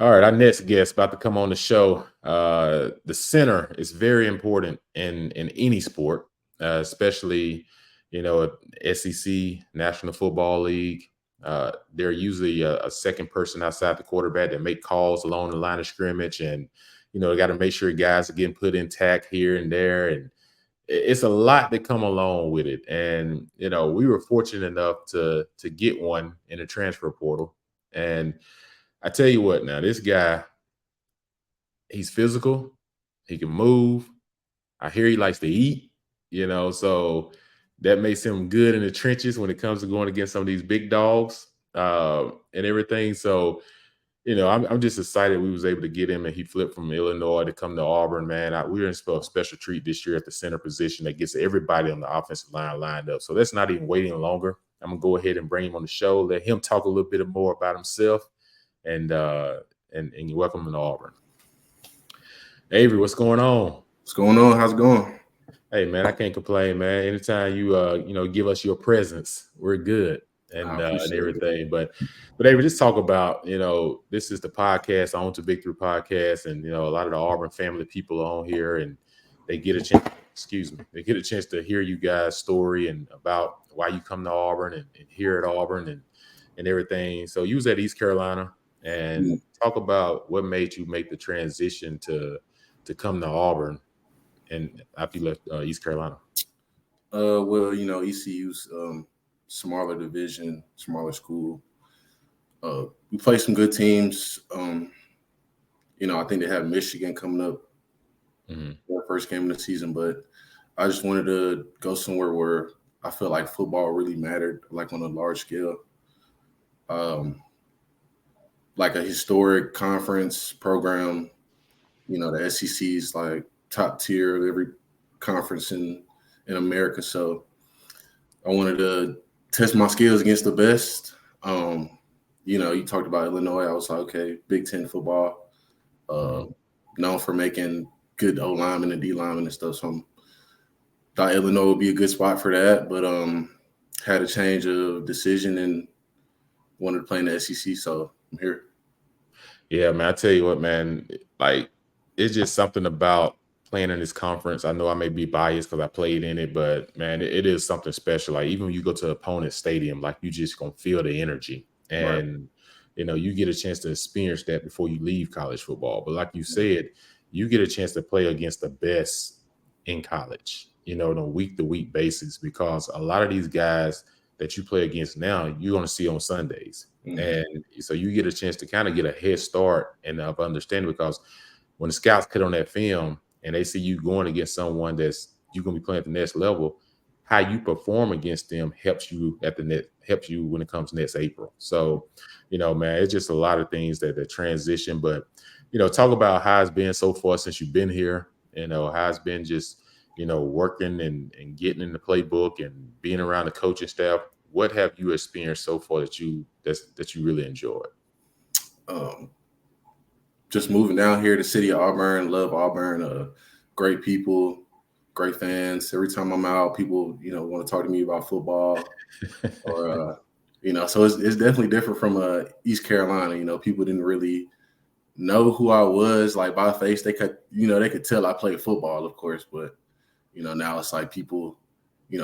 All right, our next guest about to come on the show. The center is very important in any sport, especially SEC National Football League. They're usually a second person outside the quarterback that make calls along the line of scrimmage, and they got to make sure guys are getting put intact here and there, and it's a lot that come along with it. And we were fortunate enough to get one in the transfer portal, and I tell you what, now this guy, he's physical, he can move. I hear he likes to eat, so that makes him good in the trenches when it comes to going against some of these big dogs and everything. So, I'm just excited we was able to get him, and he flipped from Illinois to come to Auburn, man. We were in for a special treat this year at the center position that gets everybody on the offensive line lined up. So that's not even waiting longer. I'm gonna go ahead and bring him on the show, let him talk a little bit more about himself, and and welcome him to Auburn. Avery, what's going on? What's going on? How's it going? Hey man, I can't complain, man. Anytime you give us your presence, we're good I and appreciate it. everything. But Avery, just talk about, this is the podcast, On to Victory podcast, and a lot of the Auburn family people are on here, and they get a chance, they get a chance to hear you guys' story and about why you come to Auburn and here at Auburn and everything. So you was at East Carolina, and Mm. talk about what made you make the transition to come to Auburn and after you left East Carolina. Well, ECU's smaller division, smaller school. We play some good teams. I think they have Michigan coming up Mm-hmm. their first game of the season, but I just wanted to go somewhere where I felt like football really mattered, like on a large scale. Um, like a historic conference program. The SEC is like top tier of every conference in America. So I wanted to test my skills against the best. You talked about Illinois. I was like, okay, Big Ten football, uh, Mm-hmm. known for making good O linemen and D linemen and stuff. So thought Illinois would be a good spot for that, but had a change of decision and wanted to play in the SEC. So I'm here. Yeah, man. I tell you what, man. Like, it's just something about playing in this conference. I know I may be biased because I played in it, but man, it is something special. Like, even when you go to opponent stadium, like you just gonna feel the energy, Right. and you get a chance to experience that before you leave college football. But like you said, you get a chance to play against the best in college. On a week to week basis, because a lot of these guys that you play against now, you're gonna see on Sundays. Mm-hmm. And so you get a chance to kind of get a head start and of understanding, because when the scouts cut on that film and they see you going against someone that's you're gonna be playing at the next level, how you perform against them helps you at the net helps you when it comes next April. So, man, it's just a lot of things that transition. But talk about how it's been so far since you've been here. How it's been just working and getting in the playbook and being around the coaching staff. What have you experienced so far that you really enjoyed? Um, just moving down here to city of Auburn, love Auburn, great people, great fans. Every time I'm out, people, want to talk to me about football or, so it's definitely different from East Carolina. People didn't really know who I was like by face. They could tell I played football, of course, but, now it's like people,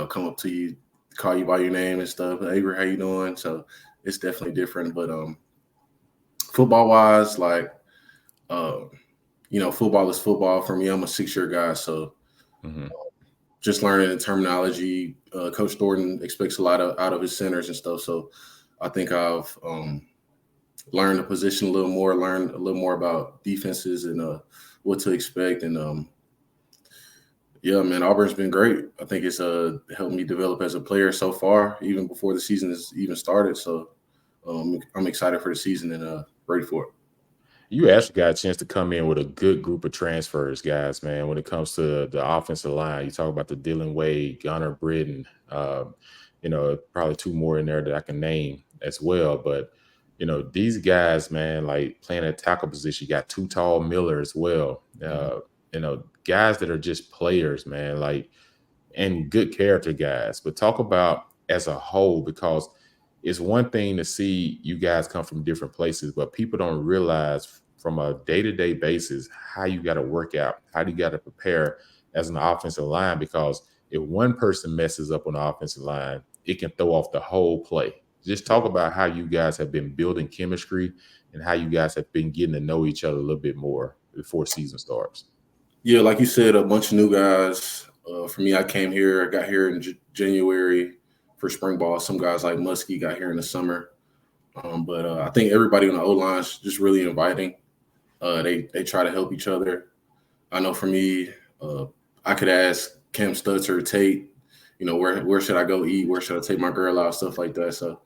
come up to you, call you by your name and stuff. Hey, how you doing? So it's definitely different. But football wise, like, uh, football is football for me. I'm a 6-year guy, so Hmm. just learning the terminology. Coach Thornton expects a lot out of his centers and stuff. So I think I've learned the position a little more, learned a little more about defenses and what to expect. And yeah, man, Auburn's been great. I think it's helped me develop as a player so far, even before the season has even started. So I'm excited for the season and ready for it. You actually got a chance to come in with a good group of transfers, guys, man. When it comes to the offensive line, you talk about the Dylan Wade, Gunnar Britton, probably two more in there that I can name as well. But these guys, man, like playing at tackle position, you got Too Tall Miller as well. Mhm. Guys that are just players, man, like, and good character guys. But talk about as a whole, because it's one thing to see you guys come from different places, but people don't realize from a day-to-day basis, how you got to work out, how do you got to prepare as an offensive line, because if one person messes up on the offensive line, it can throw off the whole play. Just talk about how you guys have been building chemistry and how you guys have been getting to know each other a little bit more before season starts. Yeah, like you said, a bunch of new guys. For me, I got here in January for spring ball. Some guys like Muskie got here in the summer. But I think everybody on the O-line is just really inviting. They try to help each other. I know for me, I could ask Cam Stutz or Tate, where should I go eat? Where should I take my girl out? Stuff like that. So,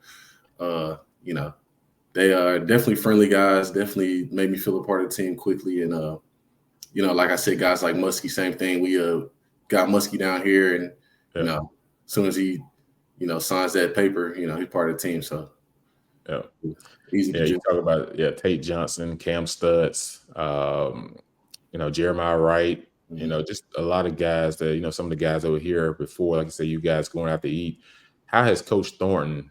they are definitely friendly guys. Definitely made me feel a part of the team quickly. And like I said, guys like Muskie, same thing. We got Muskie down here, and as soon as he signs that paper, he's part of the team. So. Yeah. Easy to you talk about Tate Johnson, Cam Stutz, Jeremiah Wright, just a lot of guys that, some of the guys that were here before, like I said, you guys going out to eat. How has Coach Thornton,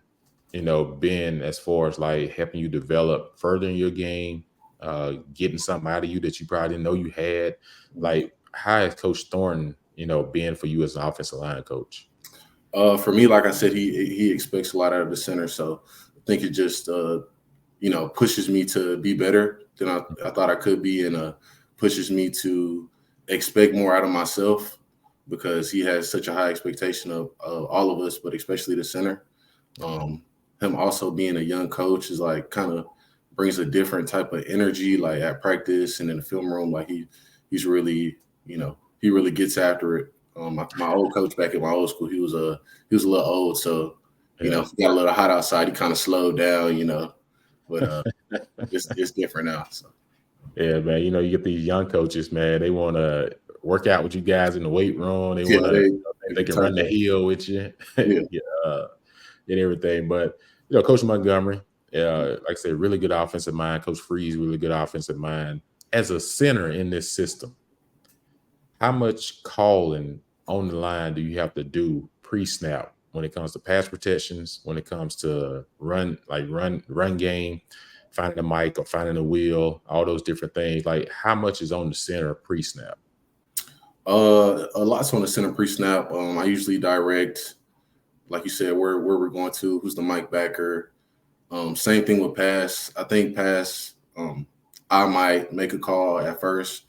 been as far as like helping you develop further in your game, getting something out of you that you probably didn't know you had? Like, how has Coach Thornton, been for you as an offensive line coach? For me, like I said, he expects a lot out of the center. So I think it just, pushes me to be better than I thought I could be, and pushes me to expect more out of myself, because he has such a high expectation of all of us, but especially the center. Him also being a young coach is like kind of brings a different type of energy, like at practice and in the film room. Like he's really, he really gets after it. My old coach back at my old school, he was a little old, so he got a little hot outside. He kind of slowed down, but it's different now. So. Yeah, man. You get these young coaches, man. They want to work out with you guys in the weight room. They want to, they can run the hill with you, and everything. But Coach Montgomery, like I said, really good offensive mind. Coach Freeze, really good offensive mind. As a center in this system, how much calling on the line do you have to do pre-snap when it comes to pass protections, when it comes to run game, finding the mic or finding the wheel, all those different things? Like, how much is on the center pre-snap? A lot's on the center pre-snap. I usually direct, like you said, where we're going to, who's the mic backer. Same thing with pass. I think pass, I might make a call at first.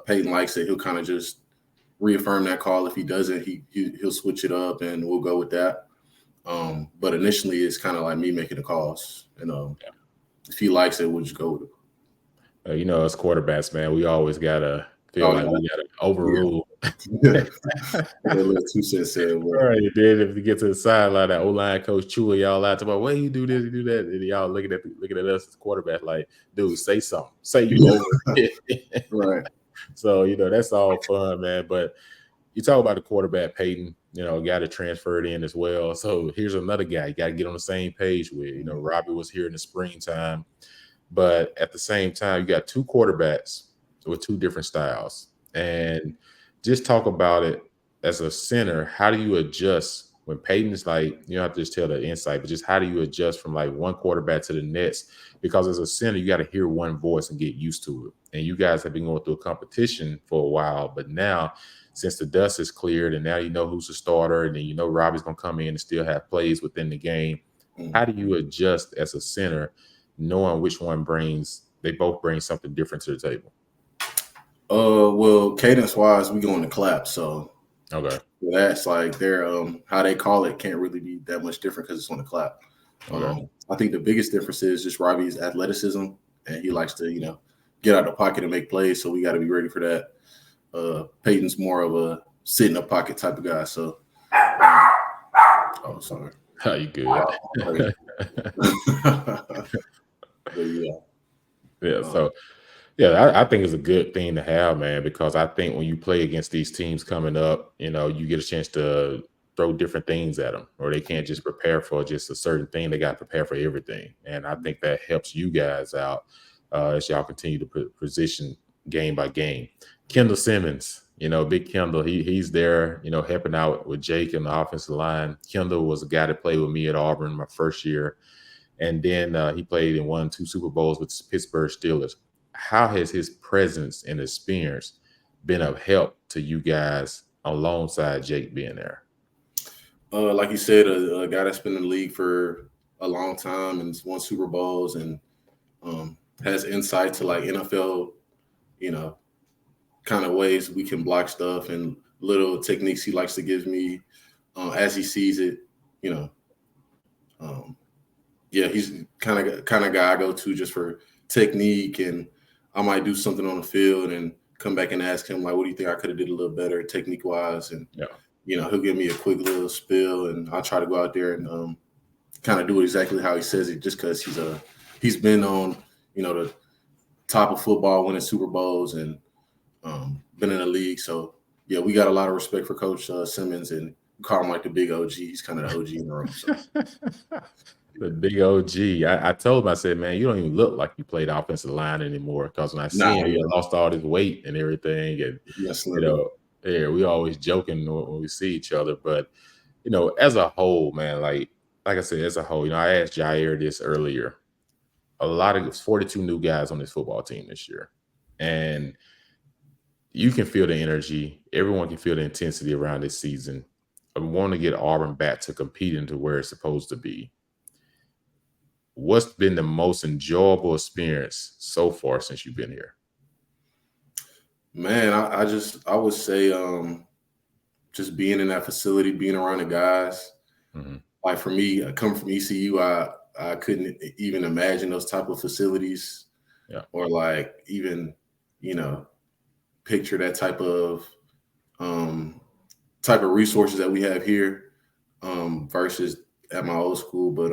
Peyton likes it. He'll kind of just reaffirm that call. If he doesn't, he'll switch it up, and we'll go with that. But initially, it's kind of like me making the calls. And if he likes it, we'll just go with it. As quarterbacks, man, we always gotta feel like we gotta overrule. Yeah. Little 2 cents said, all right, then if you get to the sideline, that O-line coach chewing y'all out about, well, you do this, you do that, and y'all looking at us as quarterback like, dude, say something. Say you over it. Right. So, that's all fun, man. But you talk about the quarterback, Peyton, got to transfer it in as well. So here's another guy you got to get on the same page with. Robbie was here in the springtime, but at the same time, you got two quarterbacks with two different styles. And just talk about it as a center. How do you adjust when Peyton is like, you don't have to just tell the insight, but just how do you adjust from like one quarterback to the next? Because as a center, you got to hear one voice and get used to it. And you guys have been going through a competition for a while, but now since the dust is cleared and now you know who's the starter, and then Robbie's going to come in and still have plays within the game. How do you adjust as a center, knowing which one they both bring something different to the table? Well, cadence-wise, we go in the clap, so okay. That's like their how they call it can't really be that much different because it's on the clap. Okay. I think the biggest difference is just Robbie's athleticism, and he likes to, get out of the pocket and make plays, so we got to be ready for that. Peyton's more of a sit in the pocket type of guy. So, sorry. How you good? Yeah. So, I think it's a good thing to have, man, because I think when you play against these teams coming up, you get a chance to throw different things at them, or they can't just prepare for just a certain thing. They got to prepare for everything. And I think that helps you guys out as y'all continue to position game by game. Kendall Simmons, Big Kendall, he's there, helping out with Jake in the offensive line. Kendall was a guy that played with me at Auburn my first year. And then he played and won 2 Super Bowls with the Pittsburgh Steelers. how has his presence and experience been of help to you guys alongside Jake being there? Like you said, a guy that's been in the league for a long time and won Super Bowls and has insight to like NFL, you know, kind of ways we can block stuff and little techniques he likes to give me as he sees it. You know, um, yeah, he's kind of guy I go to just for technique, and I might do something on the field and come back and ask him like, "What do you think I could have did a little better technique wise?" And Yeah. he'll give me a quick little spill, and I'll try to go out there and kind of do it exactly how he says it, just because he's been on the top of football, winning Super Bowls, and been in the league. So yeah, we got a lot of respect for Coach Simmons, and we call him like the big OG. He's kind of the OG in the room. So. The big OG. I told him, I said, man, you don't even look like you played offensive line anymore. Because when I see him, he lost all his weight and everything. And, yeah, we always joking when we see each other. But, as a whole, man, like I said, as a whole, I asked Jair this earlier. A lot of 42 new guys on this football team this year. And you can feel the energy. Everyone can feel the intensity around this season. I want to get Auburn back to competing to where it's supposed to be. What's been the most enjoyable experience so far since you've been here? Man, I would say just being in that facility, being around the guys. Mm-hmm. Like for me, coming from ECU, I couldn't even imagine those type of facilities, or like even picture that type of resources that we have here versus at my old school. But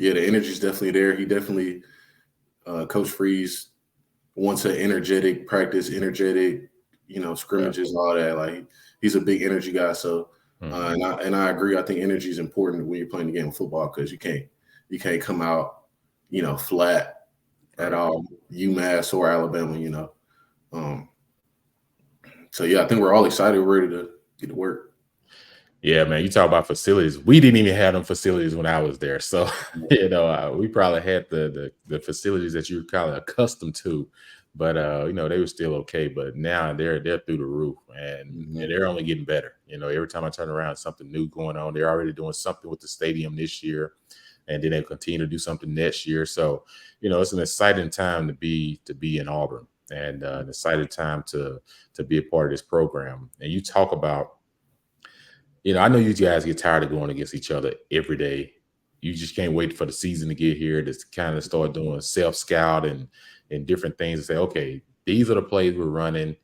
yeah, the energy is definitely there. He definitely, Coach Freeze wants an energetic practice, energetic, scrimmages, all that. Like he's a big energy guy. So, and I agree. I think energy is important when you're playing the game of football, because you can't come out, flat at all. UMass or Alabama, So yeah, I think we're all excited. We're ready to get to work. Yeah, man, you talk about facilities. We didn't even have them facilities when I was there. So, we probably had the facilities that you're kind of accustomed to, but they were still okay. But now they're through the roof, and they're only getting better. Every time I turn around, something new going on. They're already doing something with the stadium this year, and then they'll continue to do something next year. So, it's an exciting time to be in Auburn, and an exciting time to be a part of this program. And you talk about, I know you guys get tired of going against each other every day. You just can't wait for the season to get here to kind of start doing self-scout and different things and say, okay, these are the plays we're running.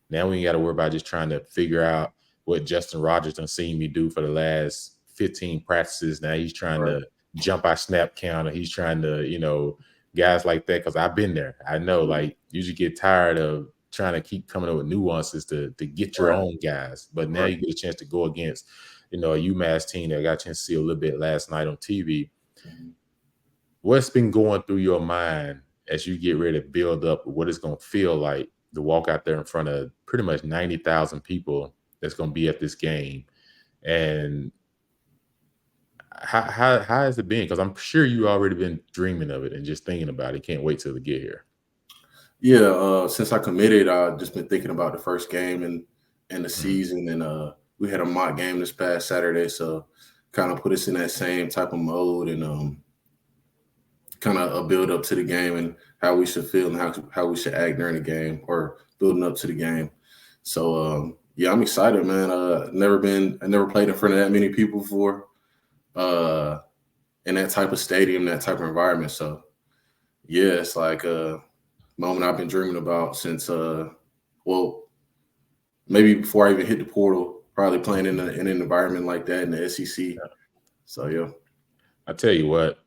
Now we ain't got to worry about just trying to figure out what Justin Rogers done seen me do for the last 15 practices. Now he's trying to jump our snap counter. He's trying to, guys like that, because I've been there. I know, like, you just get tired of trying to keep coming up with nuances to get your own guys. But now you get a chance to go against, a UMass team that I got a chance to see a little bit last night on TV. What's been going through your mind as you get ready to build up what it's going to feel like to walk out there in front of pretty much 90,000 people that's going to be at this game? And how has it been? Because I'm sure you already been dreaming of it and just thinking about it. Can't wait till to get here. Yeah, since I committed, I've just been thinking about the first game and the season, and we had a mock game this past Saturday, so kind of put us in that same type of mode, and kind of a build up to the game and how we should feel and how we should act during the game or building up to the game. So yeah, I'm excited, man. I never played in front of that many people before, in that type of stadium, that type of environment. So yeah, it's like moment I've been dreaming about since maybe before I even hit the portal, probably playing in an environment like that in the SEC. So yeah. I tell you what,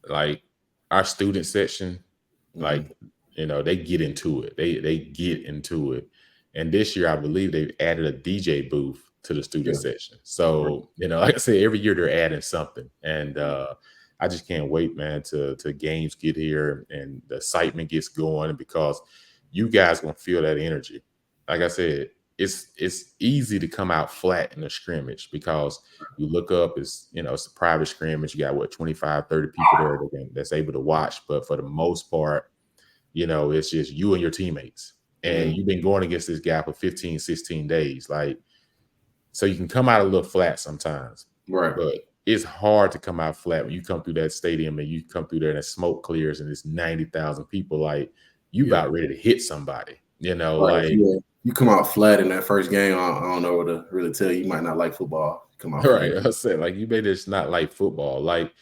like our student section, like, they get into it. They get into it. And this year I believe they've added a DJ booth to the student section. So, like I said, every year they're adding something. And I just can't wait, man, to games get here and the excitement gets going, because you guys gonna feel that energy. Like I said, it's easy to come out flat in a scrimmage because you look up, it's a private scrimmage. You got 25, 30 people there that's able to watch. But for the most part, it's just you and your teammates. And you've been going against this guy for 15, 16 days. Like, so you can come out a little flat sometimes. Right. But it's hard to come out flat when you come through that stadium and you come through there and the smoke clears and it's 90,000 people. Like, you about ready to hit somebody, Right. like. You come out flat in that first game, I don't know what to really tell you. You might not like football. Come out Right. flat. I said, like, you may just not like football. Like,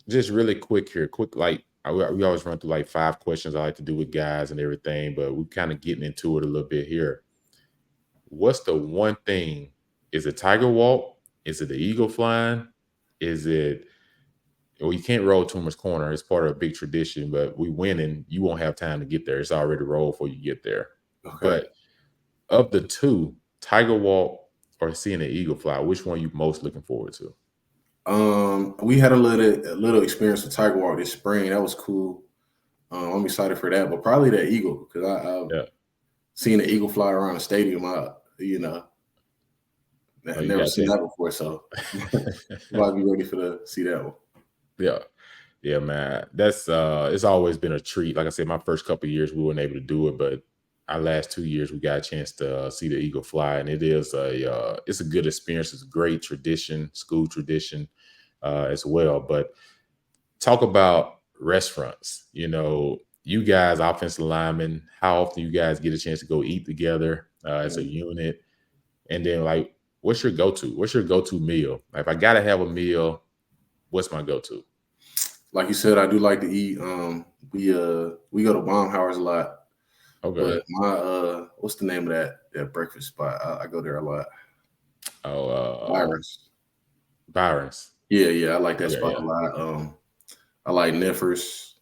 just really quick here. Like, we always run through like 5 questions I like to do with guys and everything, but we're kind of getting into it a little bit here. What's the one thing? Is it Tiger Walk? Is it the eagle flying? Is it, well, you can't roll too much corner. It's part of a big tradition, but we winning, you won't have time to get there. It's already rolled before you get there. Okay. But of the two, Tiger Walk or seeing the eagle fly, which one are you most looking forward to? We had a little experience with Tiger Walk this spring. That was cool. I'm excited for that, but probably that eagle because I've seen the eagle fly around the stadium. I've never seen that before, so might be ready to see that one. Yeah, man. That's it's always been a treat. Like I said, my first couple of years we weren't able to do it, but our last 2 years we got a chance to see the eagle fly, and it's a good experience. It's a great tradition, school tradition as well. But talk about restaurants. You guys, offensive linemen, how often you guys get a chance to go eat together as a unit, and then like, what's your go-to? What's your go-to meal? Like, if I gotta have a meal, what's my go-to? Like you said, I do like to eat. We go to Baumhauer's a lot. Okay. But my what's the name of that breakfast spot? I go there a lot. Byron's. Yeah, I like that spot a lot. I like Neffers.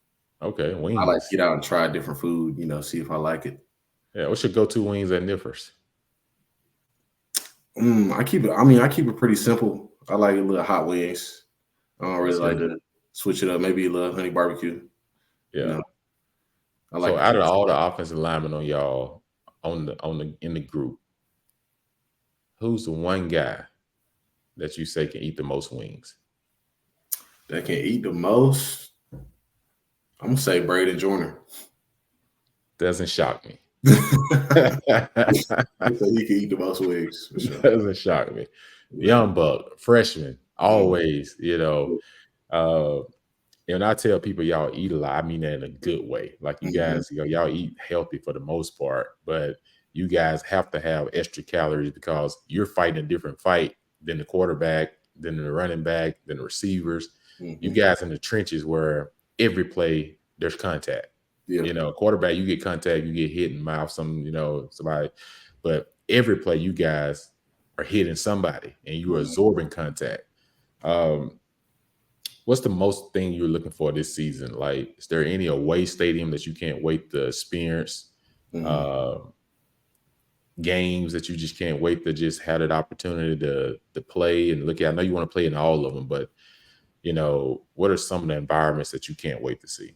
Okay, wings. I like to get out and try different food, see if I like it. Yeah, what's your go-to wings at Neffers? I keep it pretty simple. I like a little hot wings. I don't really like to switch it up. Maybe a little honey barbecue. Yeah. I like. So out of all the offensive linemen on y'all in the group, who's the one guy that you say can eat the most wings? That can eat the most? I'm gonna say Braden Joyner. Doesn't shock me. He can eat the most wings. For sure. Doesn't shock me. Young buck, freshman, always. And I tell people y'all eat a lot. I mean that in a good way. Like, you guys, y'all eat healthy for the most part, but you guys have to have extra calories because you're fighting a different fight than the quarterback, than the running back, than the receivers. You guys in the trenches where every play there's contact. Quarterback, you get contact, you get hit in the mouth, somebody. But every play you guys are hitting somebody and you are absorbing contact. What's the most thing you're looking for this season? Like, is there any away stadium that you can't wait to experience? Games that you just can't wait to just have that opportunity to play and look at? I know you want to play in all of them, but what are some of the environments that you can't wait to see?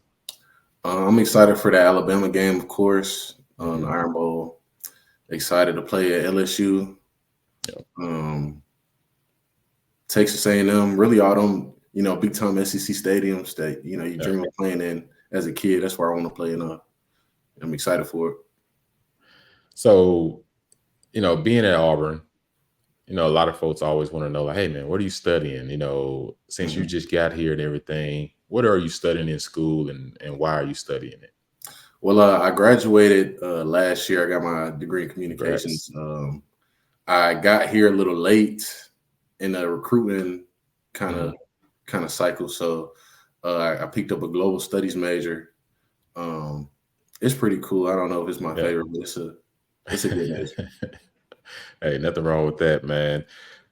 I'm excited for the Alabama game, of course, the Iron Bowl. Excited to play at LSU. Texas A&M, really all them, big time SEC stadiums that, you dream of playing in as a kid. That's where I want to play in. I'm excited for it. So, being at Auburn, a lot of folks always want to know, like, hey man, what are you studying? Since you just got here and everything, what are you studying in school and why are you studying it? Well, I graduated last year. I got my degree in communications. I got here a little late in the recruiting kind of cycle. So I picked up a global studies major. It's pretty cool. I don't know if it's my favorite, but it's a good major. Hey, nothing wrong with that, man.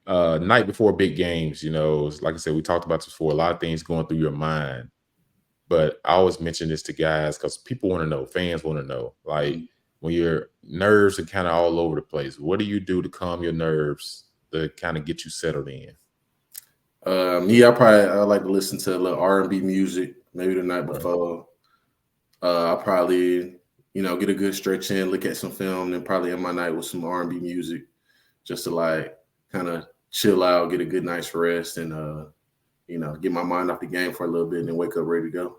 Night before big games, like I said, we talked about this before, a lot of things going through your mind. But I always mention this to guys because people want to know, fans want to know, like, when your nerves are kind of all over the place, what do you do to calm your nerves to kind of get you settled in? I like to listen to a little R&B music, maybe the night before. I'll probably, get a good stretch in, look at some film, and probably end my night with some R&B music just to like kind of chill out, get a good night's rest, and get my mind off the game for a little bit and then wake up ready to go.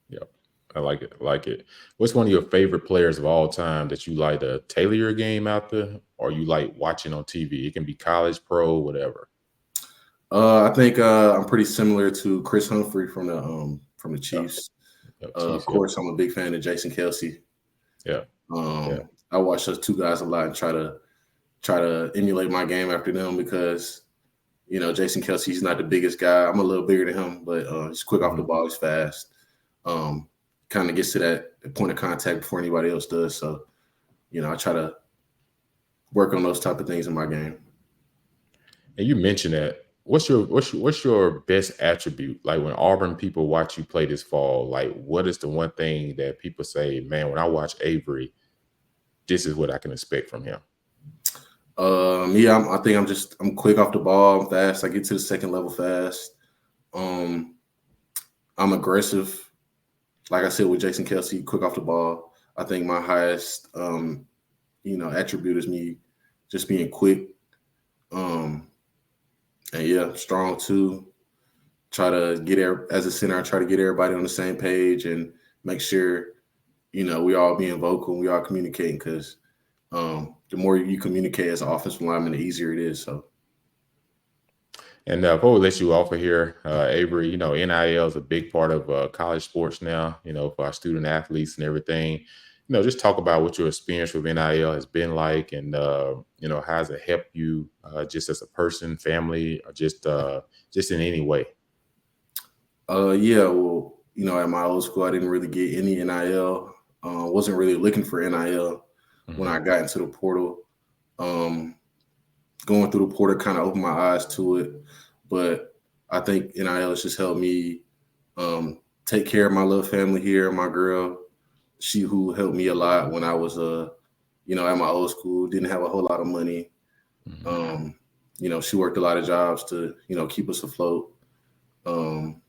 Yep. I like it. I like it. What's one of your favorite players of all time that you like to tailor your game after, or you like watching on TV? It can be college, pro, whatever. I think I'm pretty similar to Chris Humphrey from the Yeah, Chiefs. yeah, Of Chiefs. Yeah, course, I'm a big fan of Jason Kelsey. yeah, yeah. I watch those two guys a lot and try to emulate my game after them because Jason Kelsey, he's not the biggest guy. I'm a little bigger than him, but he's quick off the Mhm. ball. He's fast. Um, Kind of gets to that point of contact before anybody else does. So, I try to work on those type of things in my game. And you mentioned that. What's your best attribute? Like when Auburn people watch you play this fall, like what is the one thing that people say, man, when I watch Avery, this is what I can expect from him? Yeah, I think I'm quick off the ball. I'm fast. I get to the second level fast. Um, I'm aggressive. Like I said with Jason Kelsey, quick off the ball. I think my highest, attribute is me just being quick. Um, and yeah, strong too. Try to as a center. I try to get everybody on the same page and make sure we all being vocal, and we all communicating because the more you communicate as an offensive lineman, the easier it is. So And before we let you off of here, Avery, NIL is a big part of college sports now, for our student athletes and everything. Just talk about what your experience with NIL has been like and, how has it helped you just as a person, family, or just in any way? yeah, well, at my old school, I didn't really get any NIL. Wasn't really looking for NIL when Hmm. I got into the portal. Um, Going through the portal kind of opened my eyes to it, but I think NIL has just helped me take care of my little family here. My girl, she who helped me a lot when I was at my old school, didn't have a whole lot of money. Hmm. Um, she worked a lot of jobs to keep us afloat. Um,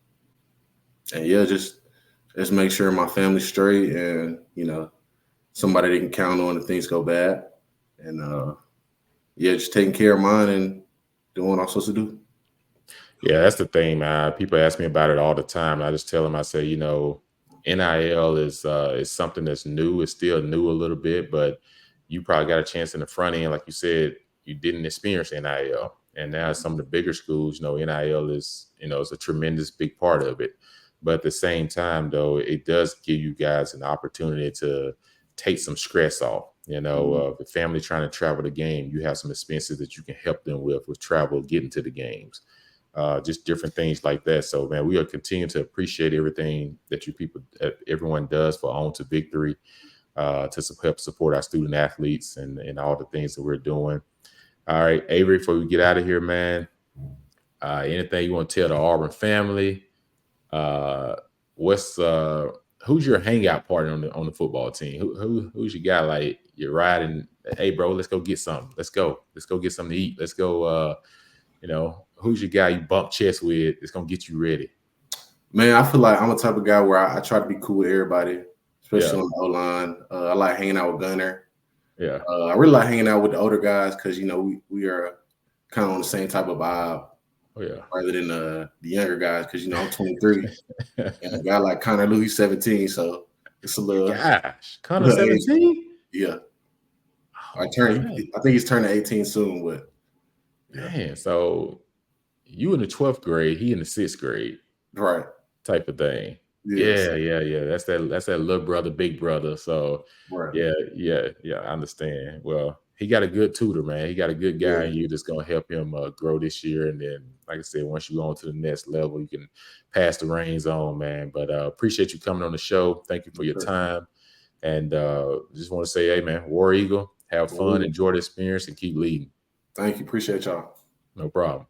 and yeah, just make sure my family's straight and somebody they can count on if things go bad. And yeah, just taking care of mine and doing what I'm supposed to do. Yeah, that's the thing, man. People ask me about it all the time. And I just tell them, I say, NIL is something that's new. It's still new a little bit, but you probably got a chance in the front end, like you said, you didn't experience NIL. And now some of the bigger schools, NIL is a tremendous big part of it. But at the same time, though, it does give you guys an opportunity to take some stress off. Mhm. If the family trying to travel the game, you have some expenses that you can help them with travel, getting to the games, just different things like that. So, man, we are continuing to appreciate everything that everyone does for On to Victory, to help support our student athletes and all the things that we're doing. All right, Avery, before we get out of here, man, anything you want to tell the Auburn family? Uh, what's who's your hangout partner on the football team? Who's your guy? Like you're riding? Hey, bro, let's go get something. Let's go get something to eat. Let's go. Who's your guy you bump chest with? It's gonna get you ready. Man, I feel like I'm a type of guy where I try to be cool with everybody, especially Yeah, on the O line. I like hanging out with Gunner. yeah. I really like hanging out with the older guys because we are kind of on the same type of vibe Oh yeah. rather than the younger guys because I'm 23 and a guy like Connor Lou, he's 17, so it's a Gosh, Connor little age. 17. Yeah, Oh man, I think he's turning 18 soon, but yeah, man. So you in the 12th grade, he in the 6th grade right, type of thing. yes, Yeah, yeah, yeah. That's that little brother, big brother. So right, yeah, yeah, yeah. I understand. Well, he got a good tutor, man. He got a good guy yeah, in you that's gonna help him grow this year. And then, like I said, once you go on to the next level, you can pass the reins on, man. But appreciate you coming on the show. Thank you for your sure. time. And just want to say, hey, man, War Eagle, have Well, fun, enjoy the experience, and keep leading. thank you, appreciate y'all. No problem.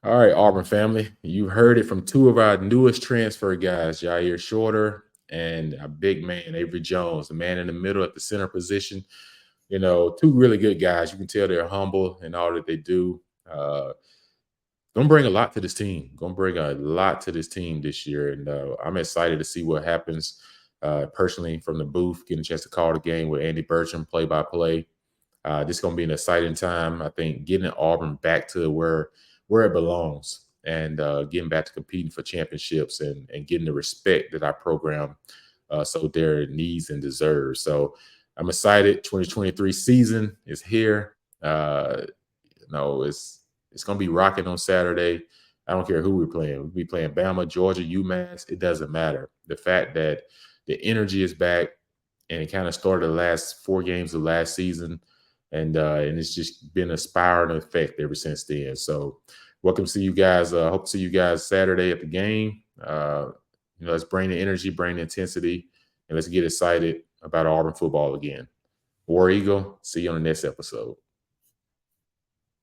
All right, Auburn family, you heard it from two of our newest transfer guys, Jair Shorter and a big man, Avery Jones, the man in the middle at the center position. Two really good guys. You can tell they're humble in all that they do. Gonna bring a lot to this team. Gonna bring a lot to this team this year, and I'm excited to see what happens. Personally, from the booth, getting a chance to call the game with Andy Bertram, play by play. This is going to be an exciting time. I think getting Auburn back to where it belongs. and getting back to competing for championships and getting the respect that our program so there needs and deserves. So I'm excited. 2023 season is here. It's going to be rocking on Saturday. I don't care who we're playing. We'll be playing Bama, Georgia, UMass. It doesn't matter. The fact that the energy is back, and it kind of started the last 4 games of last season, and it's just been a spiraling effect ever since then. So welcome to see you guys. Hope to see you guys Saturday at the game. Let's bring the energy, bring the intensity, and let's get excited about Auburn football again. War Eagle, see you on the next episode.